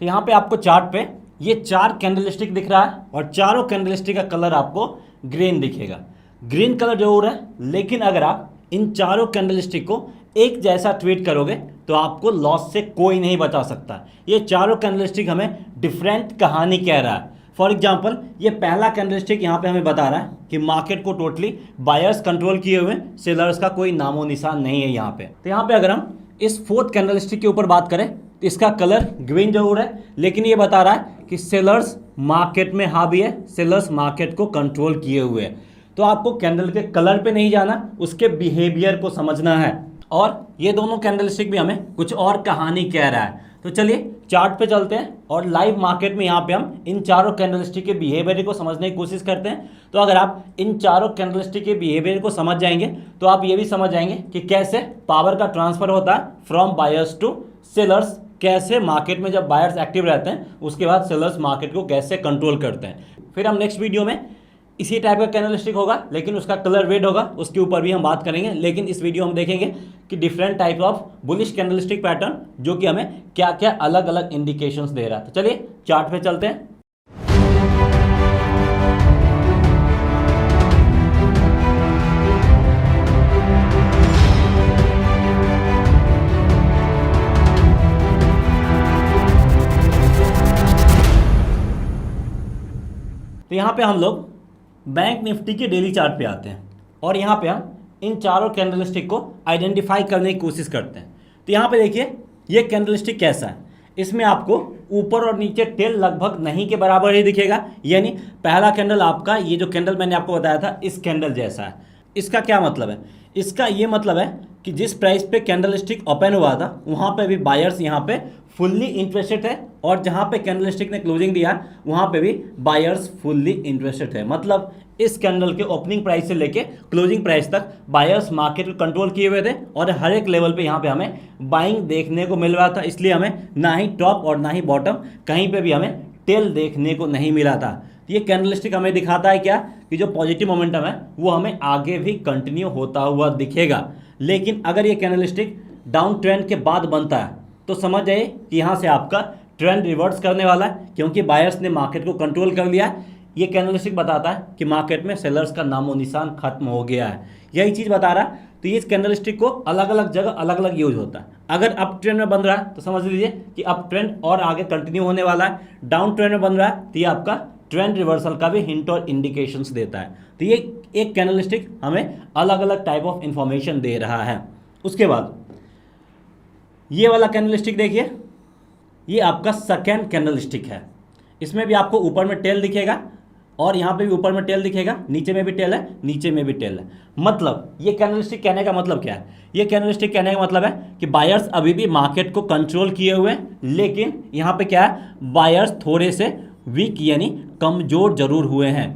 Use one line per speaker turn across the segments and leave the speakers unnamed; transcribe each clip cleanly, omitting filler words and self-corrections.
तो यहाँ पे आपको चार्ट पे ये 4 कैंडलस्टिक दिख रहा है और चारों कैंडलस्टिक का कलर आपको ग्रीन दिखेगा। ग्रीन कलर जरूर है, लेकिन अगर आप इन चारों कैंडलस्टिक को एक जैसा ट्रीट करोगे तो आपको लॉस से कोई नहीं बचा सकता। ये चारों कैंडलस्टिक हमें डिफरेंट कहानी कह रहा है। फॉर एग्जाम्पल, ये पहला कैंडलस्टिक यहाँ पे हमें बता रहा है कि मार्केट को टोटली बायर्स कंट्रोल किए हुए, सेलर्स का कोई नामो निशान नहीं है यहाँ पे। तो यहाँ पे अगर हम इस फोर्थ कैंडलस्टिक के ऊपर बात करें तो इसका कलर ग्रीन जरूर है, लेकिन ये बता रहा है कि सेलर्स मार्केट में हावी है, सेलर्स मार्केट को कंट्रोल किए हुए हैं। तो आपको कैंडल के कलर पे नहीं जाना, उसके बिहेवियर को समझना है। और ये दोनों कैंडलस्टिक भी हमें कुछ और कहानी कह रहा है। तो चलिए चार्ट पे चलते हैं और लाइव मार्केट में यहाँ पे हम इन चारों कैंडलस्टिक के बिहेवियर को समझने की कोशिश करते हैं। तो अगर आप इन चारों कैंडलस्टिक के बिहेवियर को समझ जाएंगे तो आप ये भी समझ जाएंगे कि कैसे पावर का ट्रांसफर होता है फ्रॉम बायर्स टू सेलर्स, कैसे मार्केट में जब बायर्स एक्टिव रहते हैं उसके बाद सेलर्स मार्केट को कैसे कंट्रोल करते हैं। फिर हम नेक्स्ट वीडियो में इसी टाइप का कैंडलस्टिक होगा, लेकिन उसका कलर रेड होगा, उसके ऊपर भी हम बात करेंगे। लेकिन इस वीडियो हम देखेंगे कि different type of bullish candlestick pattern जो कि हमें क्या क्या अलग अलग इंडिकेशंस दे रहा है। तो चलिए चार्ट पे चलते हैं। तो यहाँ पे हम लोग बैंक निफ्टी के डेली चार्ट पे आते हैं और यहाँ पे हम इन चारों कैंडलस्टिक को आइडेंटिफाई करने की कोशिश करते हैं। तो यहाँ पे देखिए ये कैंडलस्टिक कैसा है, इसमें आपको ऊपर और नीचे टेल लगभग नहीं के बराबर ही दिखेगा। यानी पहला कैंडल आपका, ये जो कैंडल मैंने आपको बताया था, इस कैंडल जैसा है। इसका क्या मतलब है? इसका ये मतलब है कि जिस प्राइस पे कैंडलस्टिक ओपन हुआ था वहाँ पे भी बायर्स यहाँ पे फुल्ली इंटरेस्टेड है और जहाँ पे कैंडलस्टिक ने क्लोजिंग दिया वहाँ पे भी बायर्स फुल्ली इंटरेस्टेड है। मतलब इस कैंडल के ओपनिंग प्राइस से लेके क्लोजिंग प्राइस तक बायर्स मार्केट को कंट्रोल किए हुए थे और हर एक लेवल पे यहाँ पे हमें बाइंग देखने को मिल रहा था। इसलिए हमें ना ही टॉप और ना ही बॉटम कहीं पे भी हमें टेल देखने को नहीं मिला था। ये कैंडलस्टिक हमें दिखाता है क्या कि जो पॉजिटिव मोमेंटम है वो हमें आगे भी कंटिन्यू होता हुआ दिखेगा। लेकिन अगर ये कैंडलस्टिक डाउन ट्रेंड के बाद बनता है तो समझ जाइए कि यहाँ से आपका ट्रेंड रिवर्स करने वाला है, क्योंकि बायर्स ने मार्केट को कंट्रोल कर लिया है। ये कैंडलस्टिक बताता है कि मार्केट में सेलर्स का नामो निशान खत्म हो गया है, यही चीज़ बता रहा है। तो ये कैंडलस्टिक को अलग अलग जगह अलग अलग यूज होता है। अगर अप ट्रेंड में बन रहा है तो समझ लीजिए कि अप ट्रेंड और आगे कंटिन्यू होने वाला है। डाउन ट्रेंड में बन रहा है तो ये आपका ट्रेंड रिवर्सल का भी हिंट और इंडिकेशंस देता है। तो ये एक कैंडलस्टिक हमें अलग अलग टाइप ऑफ इंफॉर्मेशन दे रहा है। उसके बाद ये वाला कैंडलस्टिक देखिए, ये आपका सेकेंड कैंडलस्टिक है। इसमें भी आपको ऊपर में टेल दिखेगा और यहाँ पे भी ऊपर में टेल दिखेगा, नीचे में भी टेल है, नीचे में भी टेल है। मतलब ये कैंडलस्टिक कहने का मतलब क्या है? ये कैंडलस्टिक कहने का मतलब है कि बायर्स अभी भी मार्केट को कंट्रोल किए हुए हैं, लेकिन यहाँ पे क्या है, बायर्स थोड़े से वीक यानी कमज़ोर जरूर हुए हैं।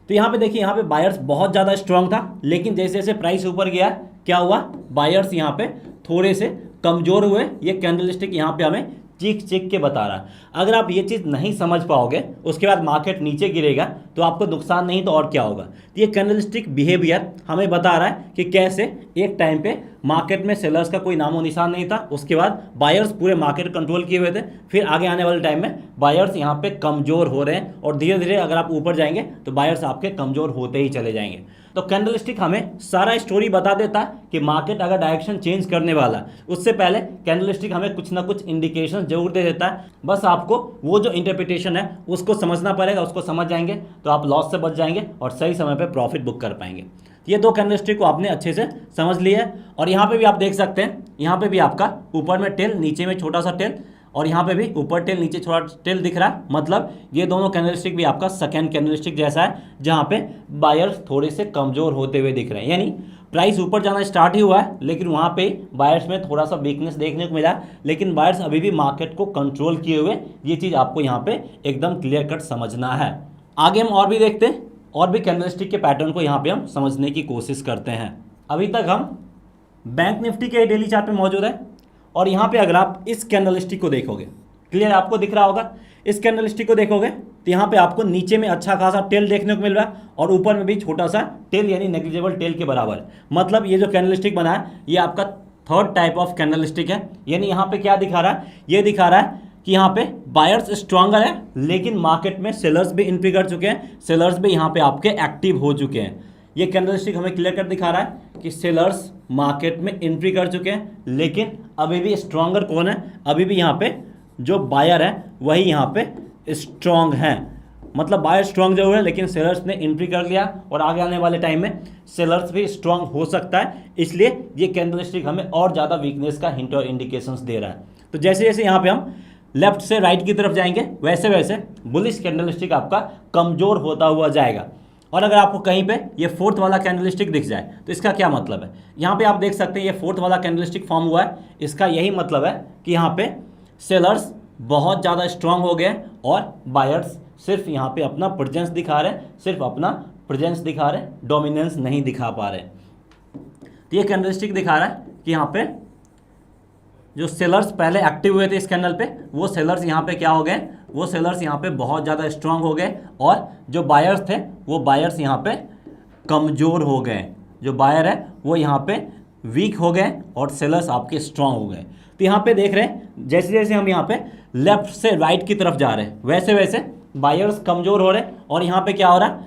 तो यहाँ पे देखिए, यहाँ पे बायर्स बहुत ज़्यादा स्ट्रांग था, लेकिन जैसे जैसे प्राइस ऊपर गया क्या हुआ, बायर्स यहाँ पे थोड़े से कमज़ोर हुए। ये कैंडलस्टिक यहाँ पे हमें चीख चीख के बता रहा है। अगर आप ये चीज़ नहीं समझ पाओगे, उसके बाद मार्केट नीचे गिरेगा तो आपको नुकसान नहीं तो और क्या होगा। तो ये कैंडलस्टिक बिहेवियर हमें बता रहा है कि कैसे एक टाइम पे मार्केट में सेलर्स का कोई नामो निशान नहीं था, उसके बाद बायर्स पूरे मार्केट कंट्रोल किए हुए थे, फिर आगे आने वाले टाइम में बायर्स यहाँ पे कमज़ोर हो रहे हैं और धीरे धीरे अगर आप ऊपर जाएंगे तो बायर्स आपके कमज़ोर होते ही चले जाएंगे। तो कैंडलस्टिक हमें सारा स्टोरी बता देता है कि मार्केट अगर डायरेक्शन चेंज करने वाला है, उससे पहले कैंडलस्टिक हमें कुछ ना कुछ इंडिकेशन जरूर दे देता है। बस आपको वो जो इंटरप्रिटेशन है उसको समझना पड़ेगा। उसको समझ जाएंगे तो आप लॉस से बच जाएंगे और सही समय पे प्रॉफिट बुक कर पाएंगे। ये दो कैंडलस्टिक को आपने अच्छे से समझ लिया है। और यहाँ पे भी आप देख सकते हैं, यहाँ पे भी आपका ऊपर में टेल, नीचे में छोटा सा टेल, और यहाँ पे भी ऊपर टेल नीचे छोटा टेल दिख रहा है। मतलब ये दोनों कैंडलस्टिक भी आपका सेकेंड कैंडलस्टिक जैसा है, जहाँ पे बायर्स थोड़े से कमज़ोर होते हुए दिख रहे हैं। यानी प्राइस ऊपर जाना स्टार्ट ही हुआ है, लेकिन वहाँ पे बायर्स में थोड़ा सा वीकनेस देखने को मिला, लेकिन बायर्स अभी भी मार्केट को कंट्रोल किए हुए। ये चीज़ आपको यहाँ पे एकदम क्लियर कट समझना है। आगे हम और भी देखते हैं, और भी कैंडलस्टिक के पैटर्न को यहाँ पे हम समझने की कोशिश करते हैं। अभी तक हम बैंक निफ्टी के डेली चार्ट पे मौजूद है और यहाँ पे अगर आप इस कैंडलस्टिक को देखोगे, क्लियर आपको दिख रहा होगा, इस कैंडलस्टिक को देखोगे तो यहाँ पे आपको नीचे में अच्छा खासा टेल देखने को मिल रहा है और ऊपर में भी छोटा सा टेल यानी नेग्लिजिबल टेल के बराबर। मतलब ये जो कैंडलस्टिक बना है ये आपका थर्ड टाइप ऑफ कैंडलस्टिक है। यानी यहाँ पे क्या दिखा रहा है, ये दिखा रहा है कि यहाँ पे बायर्स स्ट्रांगर है, लेकिन मार्केट में सेलर्स भी एंट्री कर चुके हैं, सेलर्स भी यहाँ पे आपके एक्टिव हो चुके हैं। ये कैंडलस्टिक हमें क्लियर कर दिखा रहा है कि सेलर्स मार्केट में एंट्री कर चुके हैं, लेकिन अभी भी स्ट्रांगर कौन है, अभी भी यहाँ पे जो बायर है वही यहाँ पे स्ट्रांग हैं। मतलब बायर स्ट्रांग जरूर है, लेकिन सेलर्स ने एंट्री कर लिया और आगे आने वाले टाइम में सेलर्स भी स्ट्रांग हो सकता है, इसलिए ये कैंडलस्टिक हमें और ज़्यादा वीकनेस का हिंट और इंडिकेशंस दे रहा है। तो जैसे जैसे यहाँ पे हम लेफ्ट से राइट की तरफ जाएंगे, वैसे वैसे बुलिश कैंडलस्टिक आपका कमज़ोर होता हुआ जाएगा। और अगर आपको कहीं पे ये फोर्थ वाला कैंडलस्टिक दिख जाए तो इसका क्या मतलब है, यहाँ पे आप देख सकते हैं ये फोर्थ वाला कैंडलस्टिक फॉर्म हुआ है, इसका यही मतलब है कि यहाँ पे सेलर्स बहुत ज़्यादा स्ट्रांग हो गए और बायर्स सिर्फ यहाँ पे अपना प्रेजेंस दिखा रहे हैं, सिर्फ अपना प्रेजेंस दिखा रहे हैं, डोमिनेंस नहीं दिखा पा रहे। तो ये कैंडलस्टिक दिखा रहा है कि यहाँ पे जो सेलर्स पहले एक्टिव हुए थे इस कैंडल पे, वो सेलर्स यहाँ पे क्या हो गए, वो सेलर्स यहाँ पे बहुत ज़्यादा स्ट्रांग हो गए और जो बायर्स थे वो बायर्स यहाँ पे कमज़ोर हो गए। जो बायर है वो यहाँ पे वीक हो गए और सेलर्स आपके स्ट्रांग हो गए। तो यहाँ पे देख रहे हैं जैसे जैसे हम यहाँ पे लेफ्ट से राइट की तरफ जा रहे हैं, वैसे वैसे बायर्स कमज़ोर हो रहे हैं और यहाँ पे क्या हो रहा है,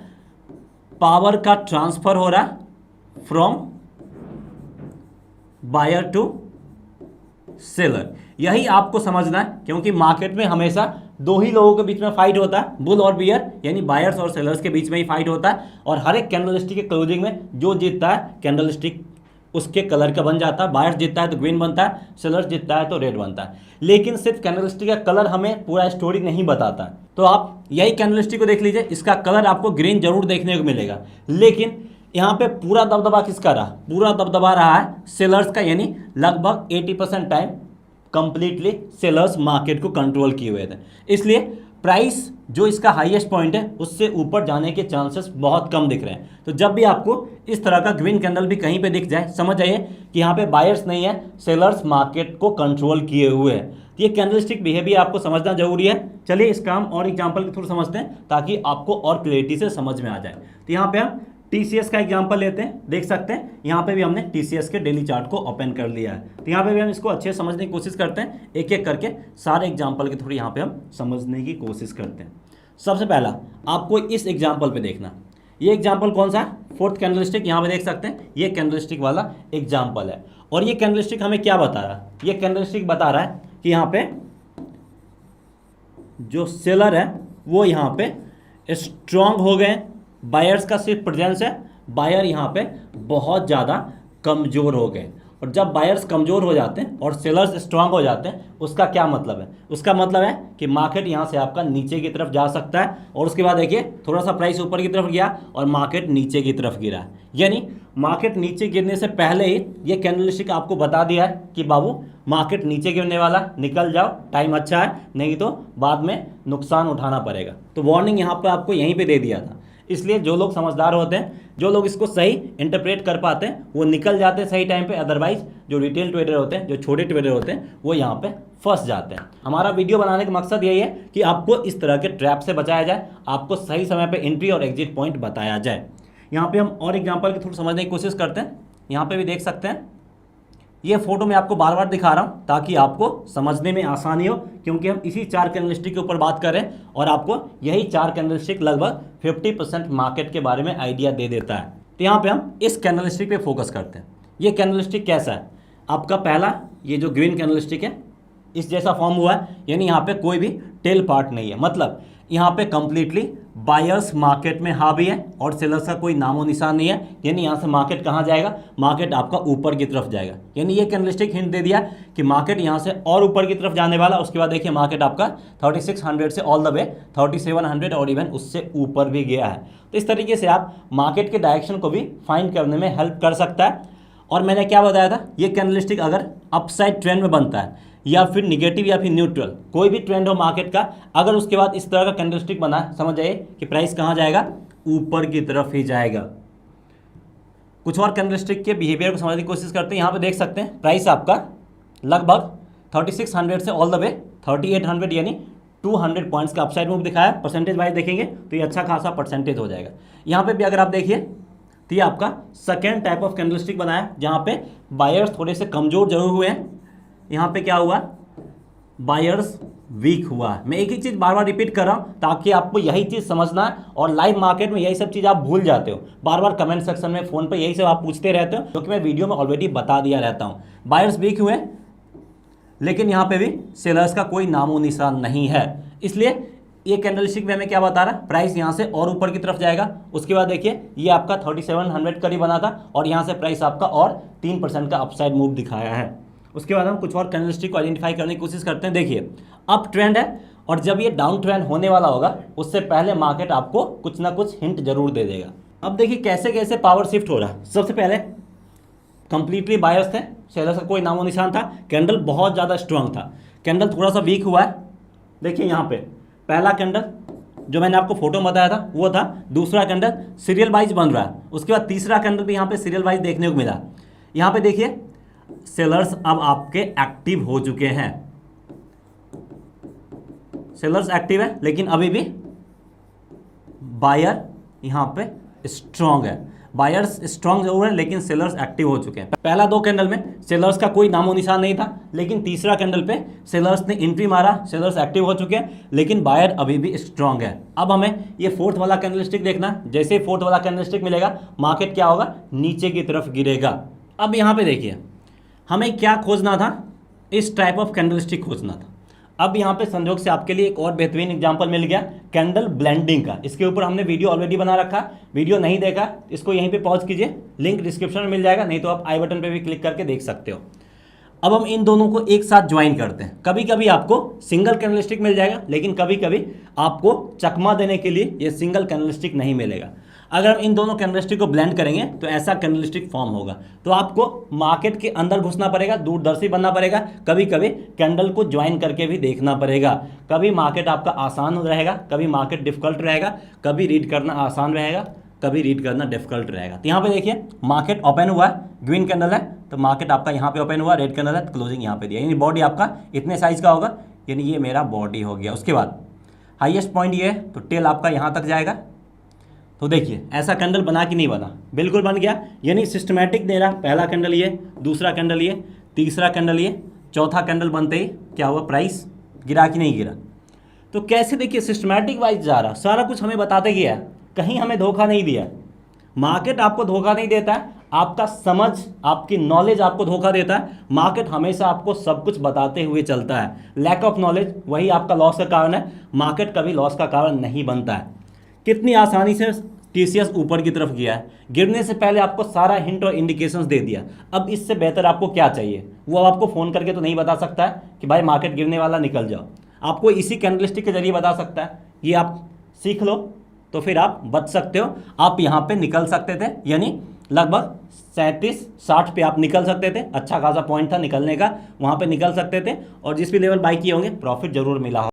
पावर का ट्रांसफ़र हो रहा है फ्रॉम बायर टू सेलर। यही आपको समझना है, क्योंकि मार्केट में हमेशा दो ही लोगों के बीच में फाइट होता है, बुल और बियर, यानी बायर्स और सेलर्स के बीच में ही फाइट होता है। और हर एक कैंडलस्टिक के क्लोजिंग में जो जीतता है कैंडलस्टिक उसके कलर का बन जाता है। बायर्स जीतता है तो ग्रीन बनता है, सेलर्स जीतता है तो रेड बनता है। लेकिन सिर्फ कैंडलस्टिक का कलर हमें पूरा स्टोरी नहीं बताता है। तो आप यही कैंडलस्टिक को देख लीजिए, इसका कलर आपको ग्रीन जरूर देखने को मिलेगा, लेकिन यहाँ पे पूरा दबदबा किसका रहा, पूरा दबदबा रहा है सेलर्स का, यानी लगभग 80% टाइम कंप्लीटली सेलर्स मार्केट को कंट्रोल किए हुए थे। इसलिए प्राइस जो इसका हाईएस्ट पॉइंट है उससे ऊपर जाने के चांसेस बहुत कम दिख रहे हैं। तो जब भी आपको इस तरह का ग्रीन कैंडल भी कहीं पे दिख जाए, समझ जाइए कि यहाँ पे बायर्स नहीं है, सेलर्स मार्केट को कंट्रोल किए हुए हैं। तो ये कैंडलस्टिक बिहेवियर आपको समझना जरूरी है। चलिए इसका हम और एग्जाम्पल के थ्रू समझते हैं ताकि आपको और क्लियरिटी से समझ में आ जाए। तो यहाँ पे हम TCS का एग्जांपल लेते हैं, देख सकते हैं यहाँ पे भी हमने TCS के डेली चार्ट को ओपन कर लिया है। तो यहाँ पे भी हम इसको अच्छे समझने की कोशिश करते हैं, एक एक करके सारे एग्जांपल के थ्रू यहाँ पे हम समझने की कोशिश करते हैं। सबसे पहला आपको इस एग्जांपल पे देखना, ये एग्जांपल कौन सा है, फोर्थ कैंडलस्टिक। यहाँ पे देख सकते हैं ये कैंडलस्टिक वाला एग्जाम्पल है। और ये कैंडलस्टिक हमें क्या बता रहा है, ये कैंडलस्टिक बता रहा है कि यहाँ पे जो सेलर है वो यहाँ पे स्ट्रांग हो गए, बायर्स का सिर्फ प्रेजेंस है, बायर यहाँ पे बहुत ज़्यादा कमज़ोर हो गए। और जब बायर्स कमज़ोर हो जाते हैं और सेलर्स स्ट्रांग हो जाते हैं, उसका क्या मतलब है, उसका मतलब है कि मार्केट यहाँ से आपका नीचे की तरफ जा सकता है। और उसके बाद देखिए थोड़ा सा प्राइस ऊपर की तरफ गया और मार्केट नीचे की तरफ गिरा, यानी मार्केट नीचे गिरने से पहले ही ये कैंडलस्टिक आपको बता दिया है कि बाबू मार्केट नीचे गिरने वाला, निकल जाओ, टाइम अच्छा है, नहीं तो बाद में नुकसान उठाना पड़ेगा। तो वार्निंग यहाँ पर आपको यहीं पर दे दिया था। इसलिए जो लोग समझदार होते हैं, जो लोग इसको सही इंटरप्रेट कर पाते हैं, वो निकल जाते हैं सही टाइम पे। अदरवाइज जो रिटेल ट्रेडर होते हैं, जो छोटे ट्रेडर होते हैं, वो यहाँ पे फंस जाते हैं। हमारा वीडियो बनाने का मकसद यही है कि आपको इस तरह के ट्रैप से बचाया जाए, आपको सही समय पे एंट्री और एग्जिट पॉइंट बताया जाए। यहाँ पे हम और एग्जाम्पल के थ्रू समझने की कोशिश करते हैं। यहाँ पे भी देख सकते हैं, ये फोटो मैं आपको बार बार दिखा रहा हूँ ताकि आपको समझने में आसानी हो, क्योंकि हम इसी 4 कैंडलस्टिक के ऊपर बात कर रहे हैं और आपको यही 4 कैंडलस्टिक लगभग 50% मार्केट के बारे में आइडिया दे देता है। तो यहाँ पे हम इस कैंडलस्टिक पे फोकस करते हैं। ये कैंडलस्टिक कैसा है, आपका पहला ये जो ग्रीन कैंडलस्टिक है इस जैसा फॉर्म हुआ है, यानी यहाँ पे कोई भी टेल पार्ट नहीं है, मतलब यहाँ पे कंप्लीटली बायर्स मार्केट में हावी है और सेलर्स का कोई नामो निशान नहीं है। यानी यहाँ से मार्केट कहाँ जाएगा, मार्केट आपका ऊपर की तरफ जाएगा। यानी ये कैंडलस्टिक हिंट दे दिया कि मार्केट यहाँ से और ऊपर की तरफ जाने वाला। उसके बाद देखिए मार्केट आपका 3600 से ऑल द वे 3700 और इवन उससे ऊपर भी गया है। तो इस तरीके से आप मार्केट के डायरेक्शन को भी फाइंड करने में हेल्प कर सकता है। और मैंने क्या बताया था, ये कैंडलस्टिक अगर अपसाइड ट्रेंड में बनता है या फिर निगेटिव या फिर न्यूट्रल, कोई भी ट्रेंड हो मार्केट का, अगर उसके बाद इस तरह का कैंडलस्टिक बना, समझ जाइए कि प्राइस कहाँ जाएगा, ऊपर की तरफ ही जाएगा। कुछ और कैंडलस्टिक के बिहेवियर को समझने की कोशिश करते हैं। यहाँ पे देख सकते हैं प्राइस आपका लगभग 3600 से ऑल द वे 3800 यानी 200 पॉइंट्स का अपसाइड मूव दिखाया। परसेंटेज वाइज देखेंगे तो ये अच्छा खासा परसेंटेज हो जाएगा। यहाँ पे भी अगर आप देखिए तो ये आपका सेकेंड टाइप ऑफ कैंडलस्टिक बनाया, जहाँ पे बायर्स थोड़े से कमज़ोर जरूर हुए हैं। यहाँ पे क्या हुआ, बायर्स वीक हुआ है। मैं एक ही चीज़ बार बार रिपीट कर रहा हूँ ताकि आपको यही चीज़ समझना है, और लाइव मार्केट में यही सब चीज़ आप भूल जाते हो, बार बार कमेंट सेक्शन में फ़ोन पे यही सब आप पूछते रहते हो, क्योंकि मैं वीडियो में ऑलरेडी बता दिया रहता हूँ। बायर्स वीक हुए, लेकिन यहाँ पे भी सेलर्स का कोई नामो निशान नहीं है, इसलिए ये कैंडलस्टिक में हमें क्या बता रहा है, प्राइस यहाँ से और ऊपर की तरफ जाएगा। उसके बाद देखिए ये आपका 3700 करीब बना था, और यहाँ से प्राइस आपका और 3% का अपसाइड मूव दिखाया है। उसके बाद हम कुछ और कैंडलस्टिक को आइडेंटिफाई करने की कोशिश करते हैं। देखिए अप ट्रेंड है, और जब ये डाउन ट्रेंड होने वाला होगा उससे पहले मार्केट आपको कुछ ना कुछ हिंट जरूर दे देगा। अब देखिए कैसे कैसे पावर शिफ्ट हो रहा है। सबसे पहले कंप्लीटली बायर्स थे, सेलर्स का कोई नामो निशान था, कैंडल बहुत ज़्यादा स्ट्रांग था, कैंडल थोड़ा सा वीक हुआ है। देखिए यहाँ पे पहला कैंडल जो मैंने आपको फोटो में बताया था वो था, दूसरा कैंडल सीरियल वाइज बन रहा है, उसके बाद तीसरा कैंडल भी यहाँ पे सीरियल वाइज देखने को मिला। यहाँ पे देखिए सेलर्स अब आपके एक्टिव हो चुके हैं, सेलर्स एक्टिव है, लेकिन अभी भी बायर यहाँ पे स्ट्रांग है। बायर्स स्ट्रांग जरूर है, लेकिन सेलर्स एक्टिव हो चुके हैं। पहला दो कैंडल में सेलर्स का कोई नामो निशान नहीं था, लेकिन तीसरा कैंडल पे सेलर्स ने एंट्री मारा, सेलर्स एक्टिव हो चुके हैं, लेकिन बायर अभी भी स्ट्रांग है। अब हमें ये फोर्थ वाला कैंडलस्टिक देखना, जैसे ही फोर्थ वाला कैंडलस्टिक मिलेगा मार्केट क्या होगा, नीचे की तरफ गिरेगा। अब यहाँ पे देखिए हमें क्या खोजना था, इस टाइप ऑफ कैंडलस्टिक खोजना था। अब यहाँ पे संजोग से आपके लिए एक और बेहतरीन एग्जांपल मिल गया कैंडल ब्लेंडिंग का। इसके ऊपर हमने वीडियो ऑलरेडी बना रखा, वीडियो नहीं देखा इसको यहीं पे पॉज कीजिए, लिंक डिस्क्रिप्शन में मिल जाएगा, नहीं तो आप आई बटन पे भी क्लिक करके देख सकते हो। अब हम इन दोनों को एक साथ ज्वाइन करते हैं। कभी कभी आपको सिंगल कैंडलस्टिक मिल जाएगा, लेकिन कभी कभी आपको चकमा देने के लिए ये सिंगल कैंडलस्टिक नहीं मिलेगा। अगर हम इन दोनों कैंडलस्टिक को ब्लेंड करेंगे तो ऐसा कैंडलस्टिक फॉर्म होगा। तो आपको मार्केट के अंदर घुसना पड़ेगा, दूरदर्शी बनना पड़ेगा, कभी कभी कैंडल को ज्वाइन करके भी देखना पड़ेगा। कभी मार्केट आपका आसान रहेगा, कभी मार्केट डिफिकल्ट रहेगा, कभी रीड करना आसान रहेगा, कभी रीड करना डिफिकल्ट रहेगा। तो यहाँ पे देखिए मार्केट ओपन हुआ है, ग्रीन कैंडल है, तो मार्केट आपका यहाँ पे ओपन हुआ, रेड कैंडल है, क्लोजिंग यहाँ पे दिया, यानी बॉडी आपका इतने साइज का होगा, यानी ये मेरा बॉडी हो गया। उसके बाद हाईएस्ट पॉइंट ये है, तो टेल आपका यहाँ तक जाएगा। तो देखिए ऐसा कैंडल बना कि नहीं बना, बिल्कुल बन गया, यानी सिस्टमैटिक दे रहा। पहला कैंडल ये, दूसरा कैंडल ये, तीसरा कैंडल ये, चौथा कैंडल बनते ही क्या हुआ, प्राइस गिरा कि नहीं गिरा। तो कैसे देखिए सिस्टमैटिक वाइज जा रहा, सारा कुछ हमें बताते गया, कहीं हमें धोखा नहीं दिया। मार्केट आपको धोखा नहीं देता है, आपका समझ, आपकी नॉलेज आपको धोखा देता है। मार्केट हमेशा आपको सब कुछ बताते हुए चलता है। लैक ऑफ नॉलेज वही आपका लॉस का कारण है, मार्केट कभी लॉस का कारण नहीं बनता है। कितनी आसानी से टीसीएस ऊपर की तरफ गया है, गिरने से पहले आपको सारा हिंट और इंडिकेशंस दे दिया। अब इससे बेहतर आपको क्या चाहिए, वो अब आपको फ़ोन करके तो नहीं बता सकता है कि भाई मार्केट गिरने वाला निकल जाओ, आपको इसी कैंडलस्टिक के जरिए बता सकता है। ये आप सीख लो तो फिर आप बच सकते हो। आप यहाँ पे निकल सकते थे, यानी लगभग 37-60 पे आप निकल सकते थे, अच्छा खासा पॉइंट था निकलने का, वहाँ पे निकल सकते थे, और जिस भी लेवल बाई किए होंगे प्रॉफिट जरूर मिला हो।